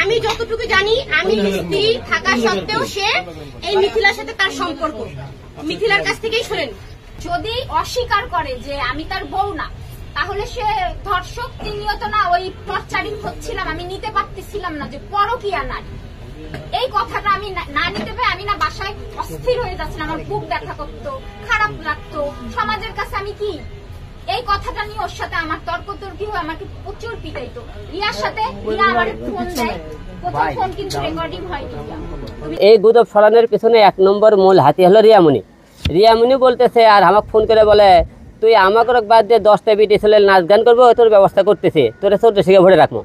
আমি যতটুকু জানি, আমি স্ত্রী থাকা সত্ত্বেও সে এই মিথিলার সাথে তার সম্পর্ক মিথিলার কাছ থেকেই শোনেন। যদি অস্বীকার করে যে আমি তার বউ না, তাহলে সে ধর্ষক। তিনিও তো না ওই টর্চারিং হচ্ছিলাম, আমি নিতে পারতেছিলাম না যে পরকীয়া নারী। এই কথাটা আমি না নিতে পারি, আমি না বাসায় অস্থির হয়ে যাচ্ছিলাম, আমার বুক ব্যথা করতো, খারাপ লাগতো। সমাজের কাছে আমি কি এই কথাটা নিয়ে ওর সাথে আমার তর্কতর্কি হয়ে আমাকে প্রচুর পিটাইতো। রিয়ার সাথে রিয়া আমার ফোন দেয়, প্রথম ফোন কিন্তু রেকর্ডিং হয়নি। এই গুজব ছড়ানোর পিছনে এক নম্বর মূল হাতি হলো রিয়ামণি। রিয়ামণি বলতেছে আর আমাকে ফোন করে বলে, তুই আমাকে বাদ দিয়ে 10টা বিটি ছেলে নাচ গান করবো, তোর ব্যবস্থা করতেছি, তোর 14 শিখে ভরে রাখবো।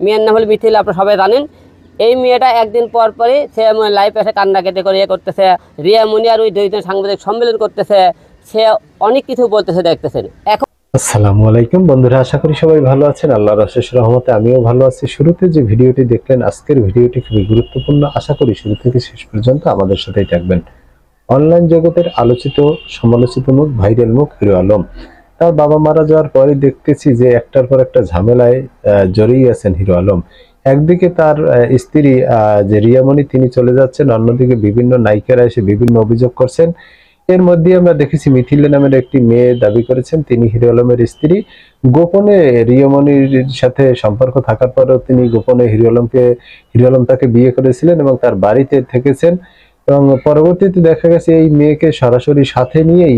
মেয়ের নাম হল মিথিলা, আপনারা সবাই জানেন। এই মেয়েটা একদিন পর পরই সে লাইভ এসে কান্না কেটে করে করতেছে। রিয়ামণি আর ওই দুইজন সাংবাদিক সম্মেলন করতেছে, সে অনেক কিছু বলতেছে, দেখতেছেন। এখন আসসালামু আলাইকুম বন্ধুরা, আশা করি সবাই ভালো আছেন। আল্লাহর অশেষ রহমতে আমিও ভালো আছি। শুরুতে যে ভিডিওটি দেখলেন, আজকের ভিডিওটি খুবই গুরুত্বপূর্ণ। আশা করি শুরু থেকে শেষ পর্যন্ত আমাদের সাথেই থাকবেন। অনলাইন জগতের আলোচিত সমালোচিত মুখ, ভাইরাল মুখ হিরো আলম। তার বাবা মারা যাওয়ার পরে দেখতেছি যে একটার পর একটা ঝামেলায় জড়িয়ে আছেন হিরো আলম। একদিকে তার স্ত্রী যে রিয়ামণি, তিনি চলে যাচ্ছেন, অন্যদিকে বিভিন্ন নায়িকারা এসে বিভিন্ন অভিযোগ করছেন। এর মধ্যে আমরা দেখেছি মিথিলা নামের একটি মেয়ে দাবি করেছেন তিনি হিরো আলমের স্ত্রী। গোপনে রিয়ামণির সাথে সম্পর্ক থাকার পরেও তিনি গোপনে হিরো আলম তাকে বিয়ে করেছিলেন এবং তার বাড়িতে থেকেছেন। এবং পরবর্তীতে দেখা গেছে এই মেয়েকে সরাসরি সাথে নিয়েই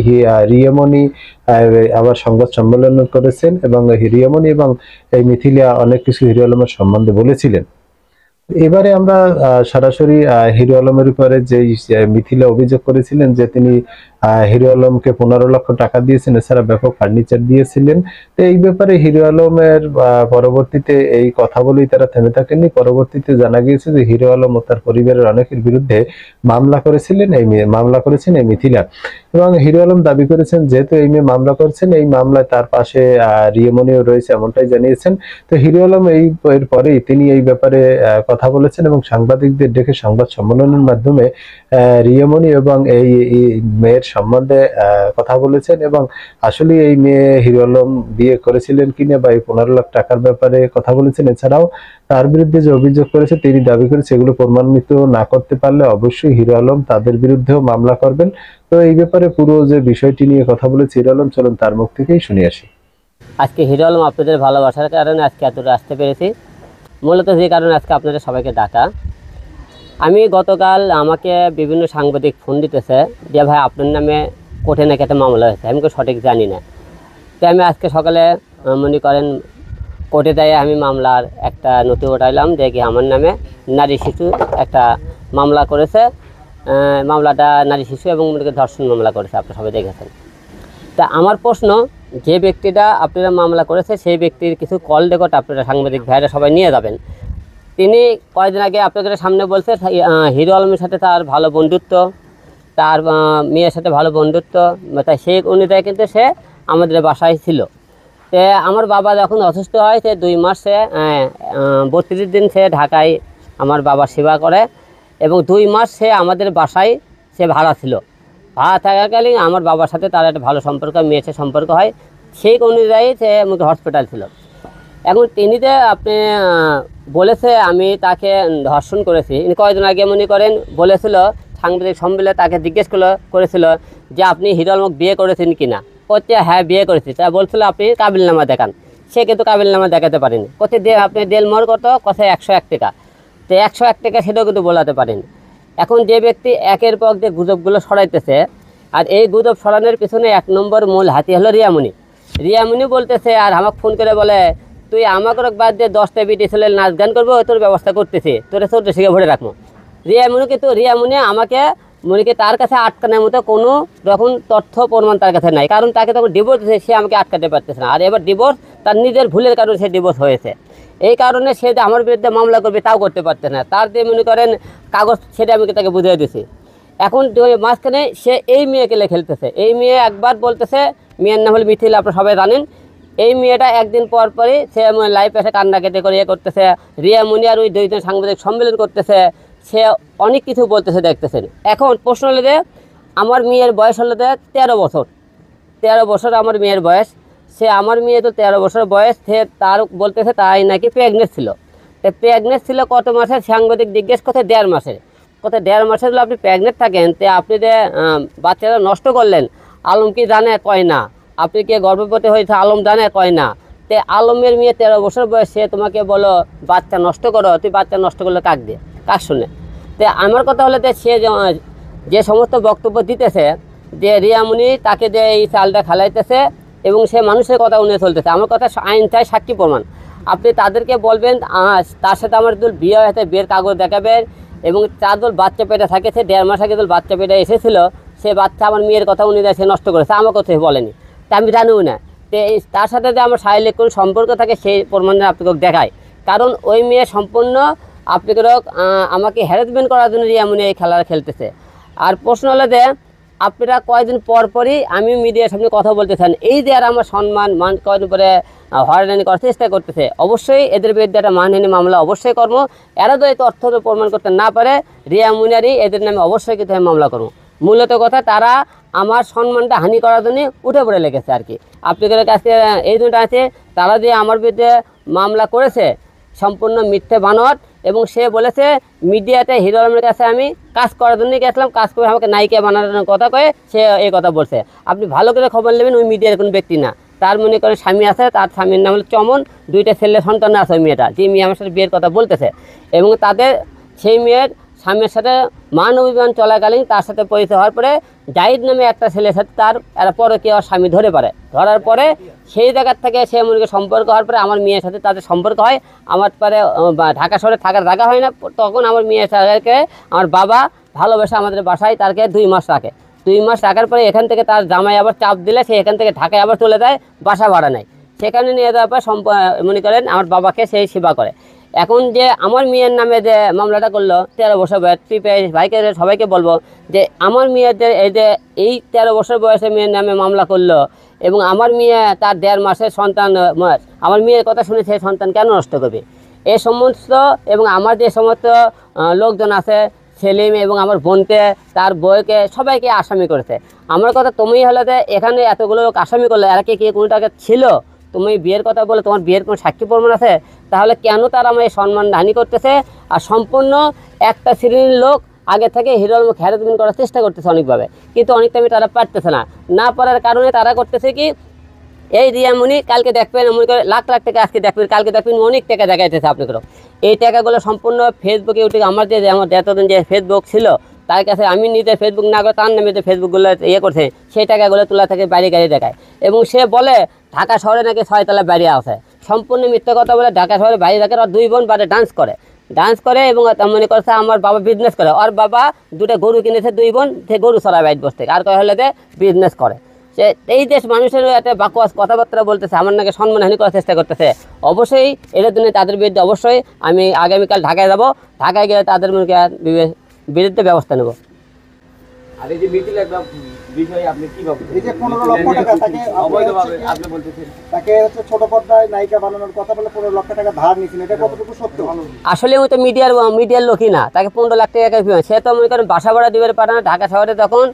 রিয়ামণি আবার সংবাদ সম্মেলন করেছেন এবং রিয়ামণি এবং এই মিথিলা অনেক কিছু হিরো আলমের সম্বন্ধে বলেছিলেন। এবারে আমরা সরাসরি হিরো আলমের উপরে যে মিথিলা অভিযোগ করেছিলেন যে তিনি হিরো আলমকে 15 লক্ষ টাকা দিয়েছেন, এছাড়া ব্যাপক ফার্নিচার দিয়েছিলেন। তো এই ব্যাপারে হিরো আলমের পরবর্তীতে এই কথা বলেই তারা থেমে থাকেননি। পরবর্তীতে জানা গিয়েছে যে হিরো আলম ও তার পরিবারের অনেকের বিরুদ্ধে মামলা করেছেন এই মিথিলা। এবং হিরো আলম দাবি করেছেন যেহেতু এই মেয়ে মামলা করেছেন, এই মামলায় তার পাশে রিয়ামণিও রয়েছে, এমনটাই জানিয়েছেন। তো হিরো আলম এর পরেই তিনি এই ব্যাপারে কথা বলেছেন এবং সাংবাদিকদের ডেকে সংবাদ সম্মেলনের মাধ্যমে রিয়ামণি এবং এই মেয়ের সম্বন্ধে কথা বলেছেন এবং আসলে এই মেয়ে হিরো আলম বিয়ে করেছিলেন কিনা বা এই 15 লাখ টাকার ব্যাপারে কথা বলেছেন। এছাড়াও তার বিরুদ্ধে যে অভিযোগ করেছে তিনি দাবি করেছে এগুলো প্রমাণিত না করতে পারলে অবশ্যই হিরো আলম তাদের বিরুদ্ধেও মামলা করবেন। তো এই ব্যাপারে পুরো যে বিষয়টি নিয়ে কথা বলেছে হিরো আলম, চলুন তার মুখ থেকেই শুনে আসি। আজকে হিরো আলম আপনাদের ভালোবাসার কারণে আজকে এতটা আসতে পেরেছি। মূলত যে কারণে আজকে আপনাদের সবাইকে ডাকা। আমি গতকাল আমাকে বিভিন্ন সাংবাদিক ফোন দিতেছে যে ভাই আপনার নামে কোর্টে নাকি একটা মামলা হয়েছে, আমি সঠিক জানি না। তো আমি আজকে সকালে মনে করেন কোর্টে যাই, আমি মামলার একটা নথি ওঠাইলাম যে কি আমার নামে নারী শিশু একটা মামলা করেছে। মামলাটা নারী শিশু এবং ধর্ষণ মামলা করেছে, আপনারা সবাই দেখেছেন। তা আমার প্রশ্ন, যে ব্যক্তিটা আপনারা মামলা করেছে সেই ব্যক্তির কিছু কল রেকর্ড আপনারা সাংবাদিক ভাইরা সবাই নিয়ে যাবেন। তিনি কয়েকদিন আগে আপনাদের সামনে বলছে হিরো আলমের সাথে তার ভালো বন্ধুত্ব, তার মেয়ের সাথে ভালো বন্ধুত্ব, তাই সেই অনুযায়ী কিন্তু সে আমাদের বাসায় ছিল। তো আমার বাবা যখন অসুস্থ হয় সে 2 মাস সে 32 দিন সে ঢাকায় আমার বাবার সেবা করে এবং 2 মাস সে আমাদের বাসায় সে ভাড়া ছিল। ভাড়া থাকাকালীন আমার বাবার সাথে তার একটা ভালো সম্পর্ক, মেয়ের সাথে সম্পর্ক হয়, সেই অনুযায়ী সে আমাকে হসপিটাল ছিল। এখন তিনি যে আপনি বলেছে আমি তাকে ধর্ষণ করেছি, কয়েকদিন আগে মনে করেন বলেছিল সাংবাদিক সম্মেলনে, তাকে জিজ্ঞেস করেছিল যে আপনি হিরো আলমকে বিয়ে করেছেন কিনা। কোথায় হ্যাঁ বিয়ে করেছি, তা বলছিল আপনি কাবিলনামা দেখান। সে কিন্তু কাবিলনামা দেখাতে পারেনি। কোথায় আপনি দেলমোহর কত, কোথায় 101 টাকা, তো 101 টাকা সেটাও কিন্তু বলাতে পারেন। এখন যে ব্যক্তি একের পর যে গুজবগুলো ছড়াইতেছে, আর এই গুজব ছড়ানোর পিছনে এক নম্বর মূল হাতি হলো রিয়ামণি। রিয়ামণি বলতেছে আর আমাকে ফোন করে বলে, তুই আমাকে বাদ দিয়ে 10টা বিটি ছেলে নাচ গান করবো, তোর ব্যবস্থা করতেছি, তোর 14 শিখে ভরে রাখবো। রিয়ামণি আমাকে মনে কি তার কাছে আটকানোর মতো কোনো রকম তথ্য প্রমাণ তার কাছে নাই, কারণ তাকে তখন ডিভোর্স দিয়েছে, সে আমাকে আটকাতে পারতেছে না। আর এবার ডিভোর্স তার নিজের ভুলের কারণে সে ডিভোর্স হয়েছে। এই কারণে সে যে আমার বিরুদ্ধে মামলা করবে তাও করতে পারতেছে না, তার যে মনে করেন কাগজ সেটা আমি তাকে বুঝিয়ে দিয়েছি। এখন মাঝখানে সে এই মেয়েকে খেলতেছে। এই মেয়ে একবার বলতেছে, মেয়ের নাম হল মিথিলা, আপনারা সবাই জানেন। এই মেয়েটা একদিন পর পরই সে লাইভ এসে কান্না কেটে করে করতেছে। রিয়ামণি আর ওই দুইজন সাংবাদিক সম্মেলন করতেছে, সে অনেক কিছু বলতেছে, দেখতেছেন। এখন প্রশ্ন হলো যে আমার মেয়ের বয়স হলো 13 বছর। 13 বছর আমার মেয়ের বয়স। আমার মেয়ে তো 13 বছর বয়স, সে তার বলতেছে তাই নাকি প্রেগনেন্ট ছিল। তো প্রেগনেন্ট ছিল কত মাসে, সাংবাদিক জিজ্ঞেস করতে 1.5 মাসের। কত 1.5 মাসের যদি আপনি প্রেগনেন্ট থাকেন, তো আপনি যে বাচ্চারা নষ্ট করলেন, আলম কি জানে? কয় না। আপনি কি গর্ভবতী হয়েছে? আলম জানে? কয় না। তে আলমের মেয়ে 13 বছর বয়স, সে তোমাকে বলো বাচ্চা নষ্ট করো, তুই বাচ্চা নষ্ট করলে কাক দিয়ে, কাক শুনে? তো আমার কথা হলো যে সে যে সমস্ত বক্তব্য দিতেছে যে রিয়ামণি তাকে যে এই চালটা খালাইতেছে এবং সে মানুষের কথা উনিয়ে চলতেছে, আমার কথা আইন চাই, সাক্ষী প্রমাণ। আপনি তাদেরকে বলবেন তার সাথে আমার দুল বিয়ে হয়েছে, বিয়ের কাগজ দেখাবেন এবং তার দল বাচ্চা পেটে থাকে, সে 1.5 মাস আগে দল বাচ্চা পেটে এসেছিল, সে বাচ্চা আমার মেয়ের কথা উনি সে নষ্ট করেছে, আমার কথা বলেনি, তা আমি জানিও না। তো তার সাথে যে আমার শারীরিক কোনো সম্পর্ক থাকে সেই প্রমাণটা আপনাকে দেখায়, কারণ ওই মেয়ে সম্পূর্ণ আপনাকে আমাকে হ্যারাসমেন্ট করার জন্য রিয়ামণি এই খেলা খেলতেছে। আর প্রশ্ন হলো যে আপনারা কয়েকদিন পরই আমি মিডিয়ার সামনে কথা বলতেছেন, এই যে আর আমার সম্মান মান কয়েকদিন পরে হয়রানি করার চেষ্টা করতেছে, অবশ্যই এদের বিরুদ্ধে একটা মানহানি মামলা অবশ্যই করবো। এরা যদি তথ্য প্রমাণ করতে না পারে, রিয়ামণি এদের নামে অবশ্যই কিন্তু আমি মামলা করবো। মূলত কথা তারা আমার সম্মানটা হানি করার জন্য উঠে পড়ে লেগেছে আর কি। আপনাদের কাছে এই দুটো আছে, তারা যে আমার বিরুদ্ধে মামলা করেছে সম্পূর্ণ মিথ্যে বানোয়াট, এবং সে বলেছে মিডিয়াতে হিরো আলমের কাছে আমি কাজ করার জন্যই গেছিলাম, কাজ করে আমাকে নায়িকা বানানোর কথা কয়ে সে এই কথা বলছে। আপনি ভালো করে খবর নেবেন, ওই মিডিয়ার কোনো ব্যক্তি না, তার মনে করেন স্বামী আছে, তার স্বামীর নাম হলো চমন, 2টা ছেলে সন্তান আছে ওই মেয়েটা, যে মেয়ে আমার সাথে বিয়ের কথা বলতেছে, এবং তাদের সেই মেয়ের স্বামীর সাথে মান অভিমান চলাকালীন তার সাথে পরিচয় হওয়ার পরে জাহিদ নামে একটা ছেলের সাথে তার এরা পরকীয়া স্বামী ধরার পরে সেই জায়গার থেকে সে মনে সম্পর্ক হওয়ার পরে আমার মেয়ের সাথে তাদের সম্পর্ক হয়। আমার পরে ঢাকা শহরে থাকার জায়গা হয় না, তখন আমার মেয়ের সাথে আমার বাবা ভালোবাসা আমাদের বাসায় তারকে 2 মাস রাখে। 2 মাস রাখার পরে এখান থেকে তার জামাই আবার চাপ দিলে সে এখান থেকে ঢাকায় আবার চলে যায়, বাসা ভাড়া নেয়, সেখানে নিয়ে যাওয়ার পর মনে করেন আমার বাবাকে সেই সেবা করে। এখন যে আমার মেয়ের নামে যে মামলাটা করলো 13 বছর বয়স, ভাইকে সবাইকে বলবো যে আমার মেয়ের যে এই 13 বছর বয়সে মেয়ের নামে মামলা করলো, এবং আমার মেয়ে তার 1.5 মাসের সন্তান, আমার মেয়ের কথা শুনে সেই সন্তান কেন নষ্ট করবে? এই সমস্ত এবং আমার যে সমস্ত লোকজন আছে, সেলিম এবং আমার বোনকে, তার বউকে, সবাইকে আসামি করেছে। আমার কথা তুমি হলে যে এখানে এতগুলো লোক আসামি করলো, এরা কি কোনো টাকা ছিল? তুমি বিয়ের কথা বলে তোমার বিয়ের কোনো সাক্ষী প্রমাণ আছে? তাহলে কেন তারা আমার এই সম্মান হানি করতেছে? আর সম্পূর্ণ একটা শ্রেণীর লোক আগে থেকে হিরো আলম হ্যারাসমেন্ট করার চেষ্টা করতেছে অনেকভাবে, কিন্তু অনেক টাইমে তারা পারতেছে না পারার কারণে তারা করতেছে কি, এই রিয়ামণি কালকে দেখবেন মনে করে লাখ লাখ টাকা, আজকে দেখবেন কালকে দেখবেন অনেক টাকা দেখাইতেছে আপনাদেরও। এই টাকাগুলো সম্পূর্ণ ফেসবুকে উঠে আমার এতদিন যে ফেসবুক ছিল তার কাছে আমি নিজে ফেসবুক না করে তার নামে যে ফেসবুকগুলো করছে সেই টাকাগুলো তোলা থেকে বাইরে গাড়ি দেখায়, এবং সে বলে ঢাকা শহরে নাকি 6 তলা বাড়ি আছে। সম্পূর্ণ মিথ্যা কথা বলে ঢাকা শহরে বাড়ি থাকে। আর 2 বোন বাড়ি ডান্স করে এবং মনে করছে আমার বাবা বিজনেস করে, ওর বাবা 2টা গরু কিনেছে, 2 বোন সে গরু চড়ায় বাইট বসতে, আর কয় হলে যে বিজনেস করে। সে এই দেশ মানুষের একটা বাকওয়াস কথাবার্তা বলতেছে, আমার নাকি সম্মানহানি করার চেষ্টা করতেছে। অবশ্যই এটার জন্য তাদের বিরুদ্ধে অবশ্যই আমি আগামীকাল ঢাকায় যাব, ঢাকায় গেলে তাদের বিরুদ্ধে ব্যবস্থা নেব। আর এই যে মিথিল একটা বিষয় আপনি কি ভাবেন? এই যে 15 লক্ষ টাকা আপনি বলতেছেন তাকে হচ্ছে ছোট পর্দায় নায়িকা বানানোর কথা বলে 15 লক্ষ টাকা ধার নিয়েছেন, এটা কতটুকু সত্য? আসলে ওই তো মিডিয়ার লোকই না, তাকে 15 লাখ টাকা সে তো মনে করেন বাসা ভাড়া দিবে পারে না। ঢাকা শহরে তখন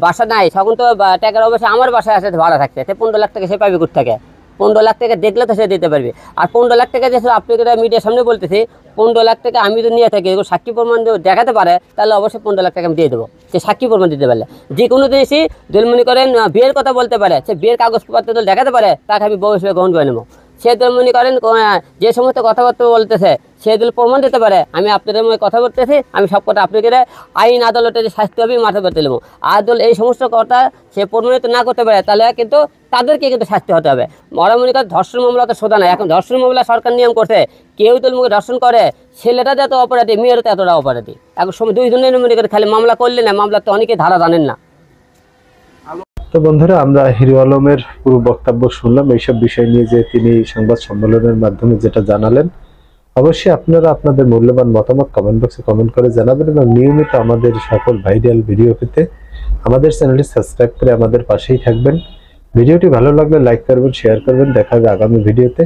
বাসা নাই, তখন তো টাকার অবশ্যই আমার বাসায় আসে ভাড়া থাকছে, সে 15 লাখ টাকা সে পাবে কোথা থেকে? 15 লাখ টাকা দেখলে তো সে দিতে পারবে। আর 15 লাখ টাকা যে আপনাকে মিডিয়ার সামনে বলতেছি, 15 লাখ টাকা আমি যদি নিয়ে থাকি সাক্ষী প্রমাণ দেখাতে পারে, তাহলে অবশ্যই 15 লাখ টাকা আমি দিয়ে দেবো, সে সাক্ষী প্রমাণ দিতে পারলে। যে কোনো জিনিসই যদি মনে করেন বিয়ের কথা বলতে পারে, সে বিয়ের কাগজপত্র যদি দেখাতে পারে, তাকে আমি বউ হিসেবে গ্রহণ করে নেবো। সে যদি মনে করেন যে সমস্ত কথাবার্তা বলতেছে সে যদি প্রমাণ দিতে পারে, আমি আপনাদের মধ্যে কথা বলতেছি, আমি সব কথা আপনাকে আইন আদালতে যে শাস্তি হবে মাথা পেতে নেবো। আদল এই সমস্ত কথা সে প্রমাণিত না করতে পারে, তাহলে কিন্তু তাদেরকে কিন্তু শাস্তি হতে হবে। ওরা মনে করে ধর্ষণ মামলা তো সোজা না, এখন ধর্ষণ মামলা সরকার নিয়ম করছে, কেউ তো মুখে ধর্ষণ করে, ছেলেটা যত অপরাধী মেয়েরও তো এতটা অপরাধী। এখন সময় 2 জনের মনে করে খালি মামলা করলে না, মামলা তো অনেকে ধারা জানেন না। তো বন্ধুরা, আমরা হিরো আলমের পুরো বক্তব্য শুনলাম এইসব বিষয় নিয়ে, যে তিনি সংবাদ সম্মেলনের মাধ্যমে যেটা জানালেন। অবশ্যই আপনারা আপনাদের মূল্যবান মতামত কমেন্ট বক্সে কমেন্ট করে জানাবেন, এবং নিয়মিত আমাদের সকল ভাইরাল ভিডিও পেতে আমাদের চ্যানেলটি সাবস্ক্রাইব করে আমাদের পাশেই থাকবেন। ভিডিওটি ভালো লাগলে লাইক করবেন, শেয়ার করবেন। দেখা হবে আগামী ভিডিওতে।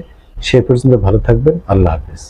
সে পর্যন্ত ভালো থাকবেন। আল্লাহ হাফেজ।